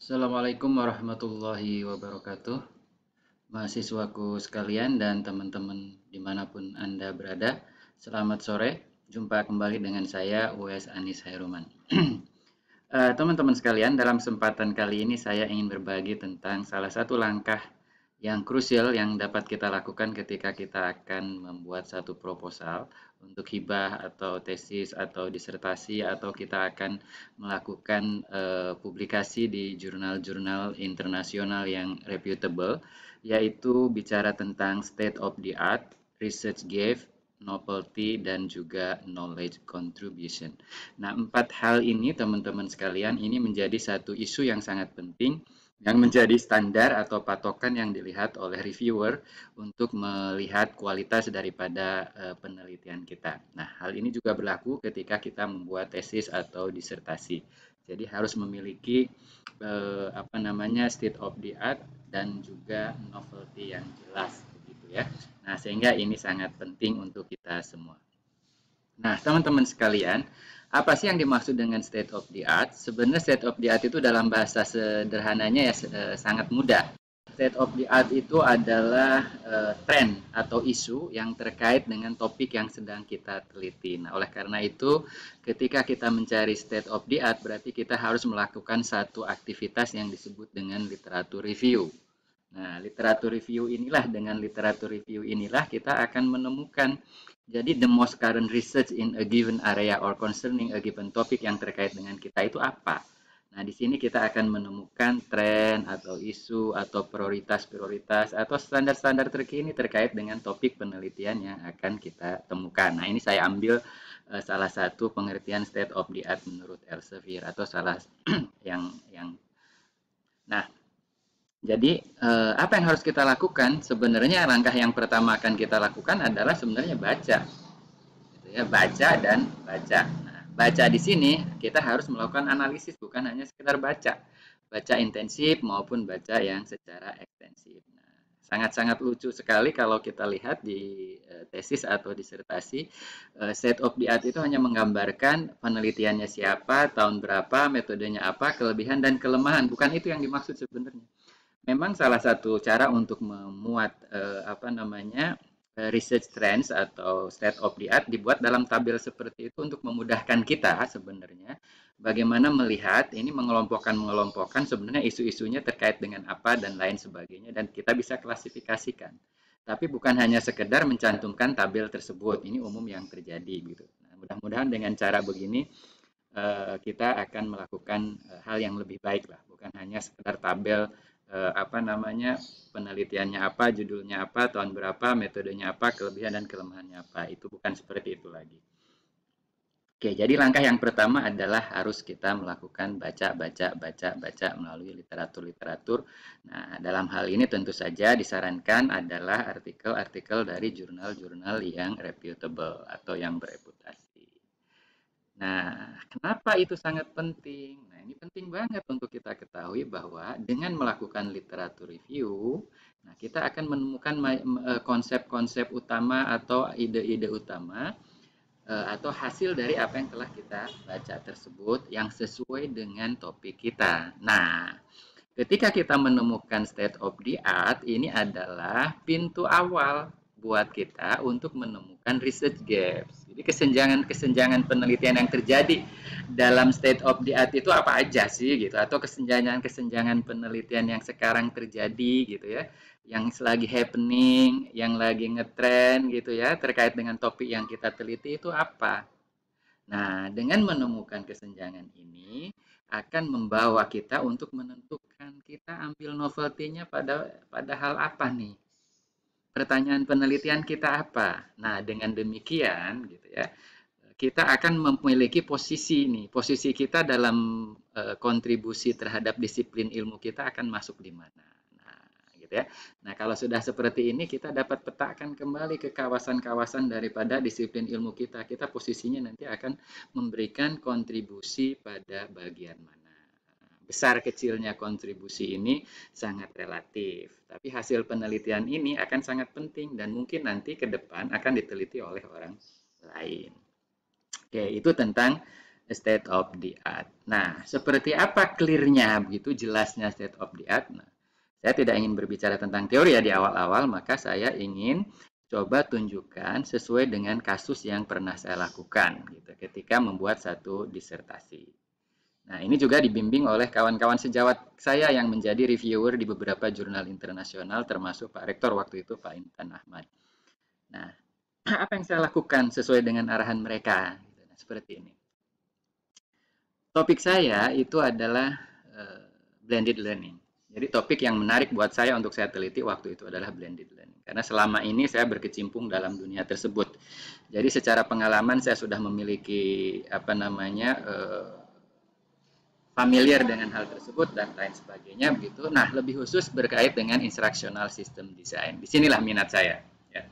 Assalamualaikum warahmatullahi wabarakatuh, mahasiswaku sekalian dan teman-teman dimanapun Anda berada. Selamat sore, jumpa kembali dengan saya Uwais Anis Hairuman. Teman-teman sekalian, dalam kesempatan kali ini saya ingin berbagi tentang salah satu langkah yang krusial yang dapat kita lakukan ketika kita akan membuat satu proposal untuk hibah atau tesis atau disertasi atau kita akan melakukan publikasi di jurnal-jurnal internasional yang reputable, yaitu bicara tentang state of the art, research gap, novelty, dan juga knowledge contribution. Nah, empat hal ini teman-teman sekalian, ini menjadi satu isu yang sangat penting yang menjadi standar atau patokan yang dilihat oleh reviewer untuk melihat kualitas daripada penelitian kita. Nah, hal ini juga berlaku ketika kita membuat tesis atau disertasi. Jadi harus memiliki state of the art dan juga novelty yang jelas begitu ya. Nah, sehingga ini sangat penting untuk kita semua. Nah, teman-teman sekalian, apa sih yang dimaksud dengan state of the art? Sebenarnya state of the art itu dalam bahasa sederhananya ya sangat mudah. State of the art itu adalah tren atau isu yang terkait dengan topik yang sedang kita teliti. Nah, oleh karena itu, ketika kita mencari state of the art, berarti kita harus melakukan satu aktivitas yang disebut dengan literatur review. Nah, literatur review inilah, dengan literatur review inilah kita akan menemukan jadi the most current research in a given area or concerning a given topic yang terkait dengan kita itu apa. Nah, di sini kita akan menemukan tren atau isu atau prioritas-prioritas atau standar-standar terkini terkait dengan topik penelitian yang akan kita temukan. Nah, ini saya ambil salah satu pengertian state of the art menurut Elsevier atau salah yang Nah, jadi apa yang harus kita lakukan? Sebenarnya langkah yang pertama akan kita lakukan adalah sebenarnya baca, gitu ya, baca dan baca. Nah, baca di sini kita harus melakukan analisis, bukan hanya sekedar baca, baca intensif maupun baca yang secara ekstensif. Nah, sangat-sangat lucu sekali kalau kita lihat di tesis atau disertasi, state of the art itu hanya menggambarkan penelitiannya siapa, tahun berapa, metodenya apa, kelebihan dan kelemahan. Bukan itu yang dimaksud sebenarnya. Memang salah satu cara untuk memuat research trends atau state of the art dibuat dalam tabel seperti itu untuk memudahkan kita sebenarnya bagaimana melihat ini mengelompokkan sebenarnya isu-isunya terkait dengan apa dan lain sebagainya dan kita bisa klasifikasikan. Tapi bukan hanya sekedar mencantumkan tabel tersebut. Ini umum yang terjadi gitu. Nah, mudah-mudahan dengan cara begini kita akan melakukan hal yang lebih baik lah, bukan hanya sekedar tabel penelitiannya apa, judulnya apa, tahun berapa, metodenya apa, kelebihan dan kelemahannya apa. Itu bukan seperti itu lagi. Oke, jadi langkah yang pertama adalah harus kita melakukan baca melalui literatur-literatur. Nah, dalam hal ini tentu saja disarankan adalah artikel-artikel dari jurnal-jurnal yang reputable atau yang bereputasi. Nah, kenapa itu sangat penting? Nah, ini penting banget untuk kita ketahui bahwa dengan melakukan literatur review, nah kita akan menemukan konsep-konsep utama atau ide-ide utama atau hasil dari apa yang telah kita baca tersebut yang sesuai dengan topik kita. Nah, ketika kita menemukan state of the art, ini adalah pintu awal buat kita untuk menemukan research gaps. Jadi kesenjangan-kesenjangan penelitian yang terjadi dalam state of the art itu apa aja sih gitu, atau kesenjangan-kesenjangan penelitian yang sekarang terjadi gitu ya, yang lagi happening, yang lagi ngetrend gitu ya, terkait dengan topik yang kita teliti itu apa. Nah, dengan menemukan kesenjangan ini akan membawa kita untuk menentukan kita ambil novelty-nya pada pada hal apa nih? Pertanyaan penelitian kita apa? Nah, dengan demikian gitu ya, kita akan memiliki posisi nih. Posisi kita dalam kontribusi terhadap disiplin ilmu kita akan masuk di mana. Nah, gitu ya. Nah, kalau sudah seperti ini kita dapat petakan kembali ke kawasan-kawasan daripada disiplin ilmu kita. Kita posisinya nanti akan memberikan kontribusi pada bagian mana. Besar kecilnya kontribusi ini sangat relatif, tapi hasil penelitian ini akan sangat penting dan mungkin nanti ke depan akan diteliti oleh orang lain. Oke, itu tentang state of the art. Nah, seperti apa clear-nya, begitu jelasnya state of the art? Nah, saya tidak ingin berbicara tentang teori ya di awal-awal, maka saya ingin coba tunjukkan sesuai dengan kasus yang pernah saya lakukan gitu, ketika membuat satu disertasi. Nah, ini juga dibimbing oleh kawan-kawan sejawat saya yang menjadi reviewer di beberapa jurnal internasional, termasuk Pak Rektor waktu itu, Pak Intan Ahmad. Nah, apa yang saya lakukan sesuai dengan arahan mereka? Nah, seperti ini. Topik saya itu adalah blended learning. Jadi topik yang menarik buat saya untuk saya teliti waktu itu adalah blended learning. Karena selama ini saya berkecimpung dalam dunia tersebut. Jadi secara pengalaman saya sudah memiliki familiar dengan hal tersebut dan lain sebagainya begitu. Nah, lebih khusus berkait dengan instructional system design. Disinilah minat saya. Ya.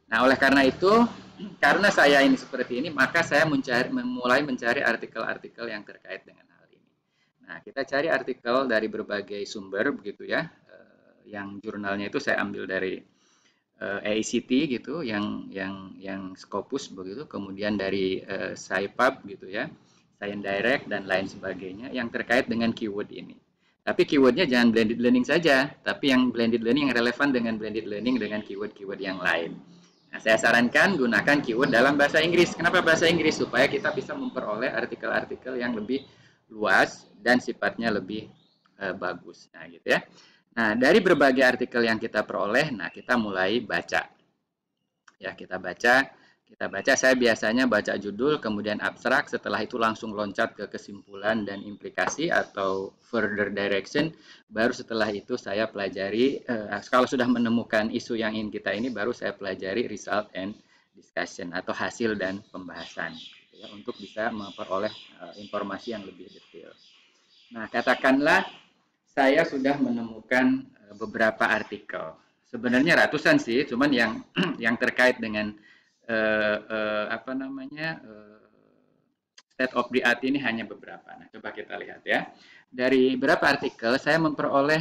Nah, oleh karena itu, karena saya ini seperti ini, maka saya mulai mencari artikel-artikel yang terkait dengan hal ini. Nah, kita cari artikel dari berbagai sumber begitu ya. Yang jurnalnya itu saya ambil dari AICT gitu, yang Scopus begitu, kemudian dari SciPub gitu ya, Science Direct dan lain sebagainya yang terkait dengan keyword ini. Tapi keywordnya jangan blended learning saja, tapi yang blended learning yang relevan dengan blended learning dengan keyword-keyword yang lain. Nah, saya sarankan gunakan keyword dalam bahasa Inggris. Kenapa bahasa Inggris? Supaya kita bisa memperoleh artikel-artikel yang lebih luas dan sifatnya lebih bagus. Nah, gitu ya. Nah, dari berbagai artikel yang kita peroleh, nah kita mulai baca. Ya, kita baca. Saya biasanya baca judul, kemudian abstrak, setelah itu langsung loncat ke kesimpulan dan implikasi atau further direction. Baru setelah itu saya pelajari, kalau sudah menemukan isu yang ingin kita ini, baru saya pelajari result and discussion atau hasil dan pembahasan. Ya, untuk bisa memperoleh informasi yang lebih detail. Nah, katakanlah saya sudah menemukan beberapa artikel. Sebenarnya ratusan sih, cuman yang terkait dengan state of the art ini hanya beberapa. Nah, coba kita lihat ya. Dari berapa artikel saya memperoleh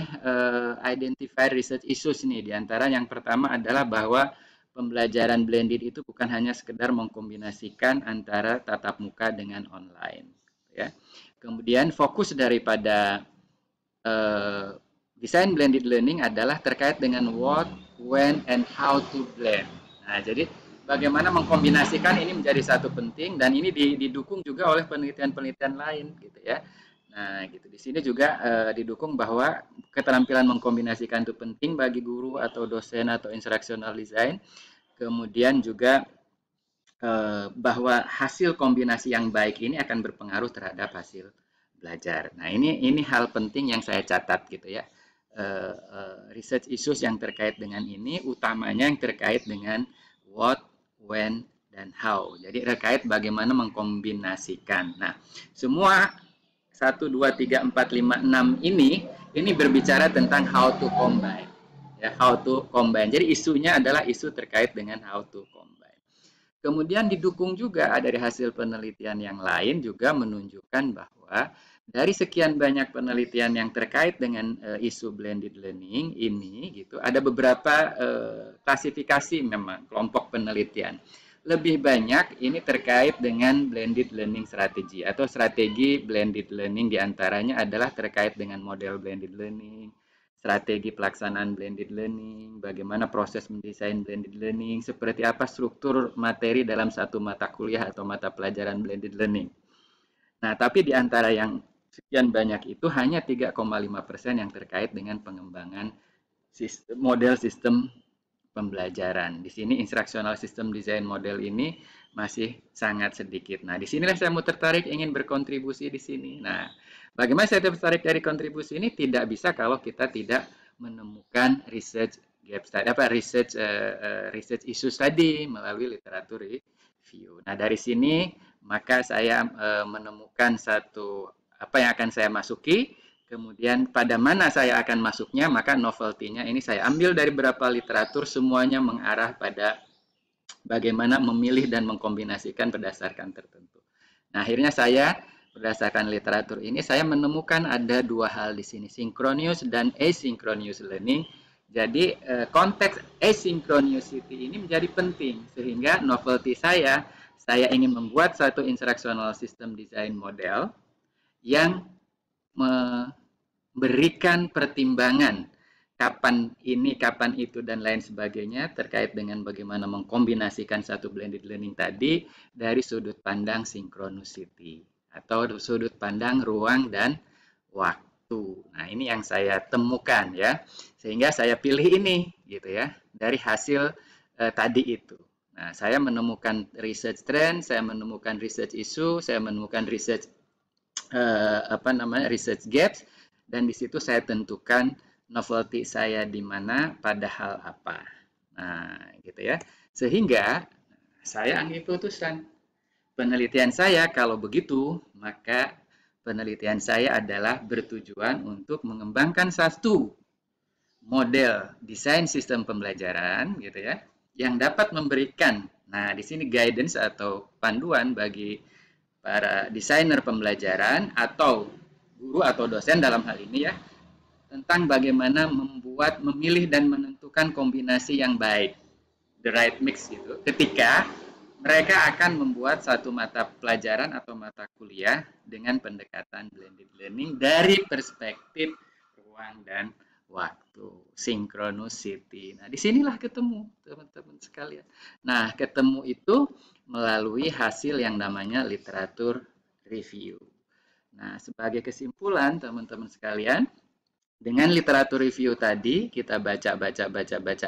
identified research issues nih. Di antara yang pertama adalah bahwa pembelajaran blended itu bukan hanya sekedar mengkombinasikan antara tatap muka dengan online, ya. Kemudian fokus daripada desain blended learning adalah terkait dengan what, when, and how to blend. Nah, jadi bagaimana mengkombinasikan ini menjadi satu penting dan ini didukung juga oleh penelitian-penelitian lain gitu ya. Nah, gitu. Di sini juga didukung bahwa keterampilan mengkombinasikan itu penting bagi guru atau dosen atau instructional design. Kemudian juga bahwa hasil kombinasi yang baik ini akan berpengaruh terhadap hasil belajar. Nah, ini hal penting yang saya catat gitu ya. Research issues yang terkait dengan ini utamanya yang terkait dengan what, when, dan how. Jadi terkait bagaimana mengkombinasikan. Nah, semua 1, 2, 3, 4, 5, 6 ini berbicara tentang how to combine. Ya, how to combine. Jadi isunya adalah isu terkait dengan how to combine. Kemudian didukung juga dari hasil penelitian yang lain juga menunjukkan bahwa dari sekian banyak penelitian yang terkait dengan isu blended learning ini gitu, ada beberapa klasifikasi memang kelompok penelitian. Lebih banyak ini terkait dengan blended learning strategi atau strategi blended learning diantaranya adalah terkait dengan model blended learning, strategi pelaksanaan blended learning, bagaimana proses mendesain blended learning, seperti apa struktur materi dalam satu mata kuliah atau mata pelajaran blended learning. Nah, tapi di antara yang sekian banyak itu hanya 3,5% yang terkait dengan pengembangan model sistem pembelajaran. Di sini instructional system design model ini masih sangat sedikit. Nah, di sinilah saya mau tertarik ingin berkontribusi di sini. Nah, bagaimana saya tertarik dari kontribusi ini? Tidak bisa kalau kita tidak menemukan research gap study, research issues tadi melalui literatur review. Nah, dari sini maka saya menemukan satu apa yang akan saya masuki, kemudian pada mana saya akan masuknya, maka novelty-nya ini saya ambil dari beberapa literatur, semuanya mengarah pada bagaimana memilih dan mengkombinasikan berdasarkan tertentu. Nah, akhirnya saya berdasarkan literatur ini saya menemukan ada dua hal di sini, synchronous dan asynchronous learning. Jadi konteks asynchronicity ini menjadi penting sehingga novelty saya Saya ingin membuat satu instructional system design model yang memberikan pertimbangan kapan ini, kapan itu, dan lain sebagainya terkait dengan bagaimana mengkombinasikan satu blended learning tadi dari sudut pandang synchronicity atau sudut pandang ruang dan waktu. Nah, ini yang saya temukan ya. Sehingga saya pilih ini gitu ya dari hasil tadi itu. Nah, saya menemukan research trend, saya menemukan research issue, saya menemukan research research gaps, dan di situ saya tentukan novelty saya di mana pada hal apa. Nah, gitu ya. Sehingga saya ambil putusan. Penelitian saya kalau begitu, maka penelitian saya adalah bertujuan untuk mengembangkan satu model desain sistem pembelajaran gitu ya, yang dapat memberikan, nah di sini guidance atau panduan bagi para desainer pembelajaran atau guru atau dosen dalam hal ini ya, tentang bagaimana membuat, memilih dan menentukan kombinasi yang baik, the right mix gitu, ketika mereka akan membuat satu mata pelajaran atau mata kuliah dengan pendekatan blended learning dari perspektif ruang dan waktu, synchronicity. Nah, disinilah ketemu teman-teman sekalian. Nah, ketemu itu melalui hasil yang namanya literatur review. Nah, sebagai kesimpulan teman-teman sekalian, dengan literatur review tadi, kita baca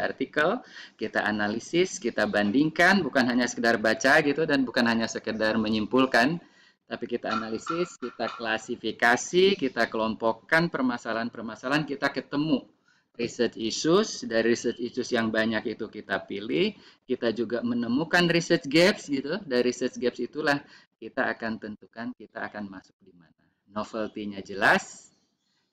artikel, kita analisis, kita bandingkan, bukan hanya sekedar baca gitu dan bukan hanya sekedar menyimpulkan, tapi kita analisis, kita klasifikasi, kita kelompokkan permasalahan-permasalahan, kita ketemu research issues, dari research issues yang banyak itu kita pilih, kita juga menemukan research gaps gitu, dari research gaps itulah kita akan tentukan kita akan masuk di mana. Novelty-nya jelas,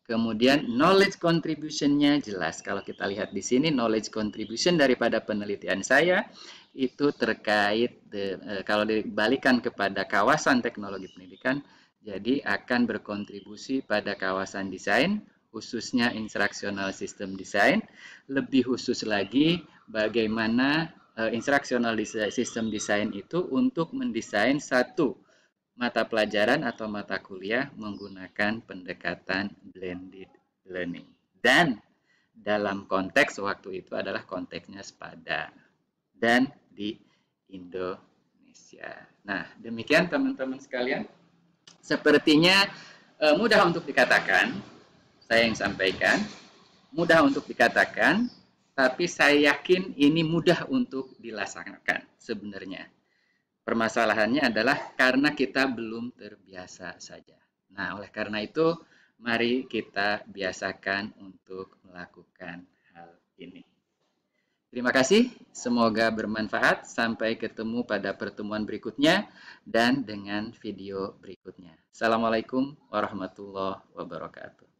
kemudian knowledge contribution-nya jelas. Kalau kita lihat di sini, knowledge contribution daripada penelitian saya itu terkait, kalau dibalikan kepada kawasan teknologi pendidikan, jadi akan berkontribusi pada kawasan desain, khususnya instructional system design. Lebih khusus lagi, bagaimana instructional system design itu untuk mendesain satu mata pelajaran atau mata kuliah menggunakan pendekatan blended learning. Dan dalam konteks waktu itu adalah konteksnya SPADA dan di Indonesia. Nah, demikian teman-teman sekalian. Sepertinya mudah untuk dikatakan, saya yang sampaikan, mudah untuk dikatakan, tapi saya yakin ini mudah untuk dilaksanakan sebenarnya. Permasalahannya adalah karena kita belum terbiasa saja. Nah, oleh karena itu, mari kita biasakan untuk melakukan hal ini. Terima kasih, semoga bermanfaat. Sampai ketemu pada pertemuan berikutnya dan dengan video berikutnya. Assalamualaikum warahmatullahi wabarakatuh.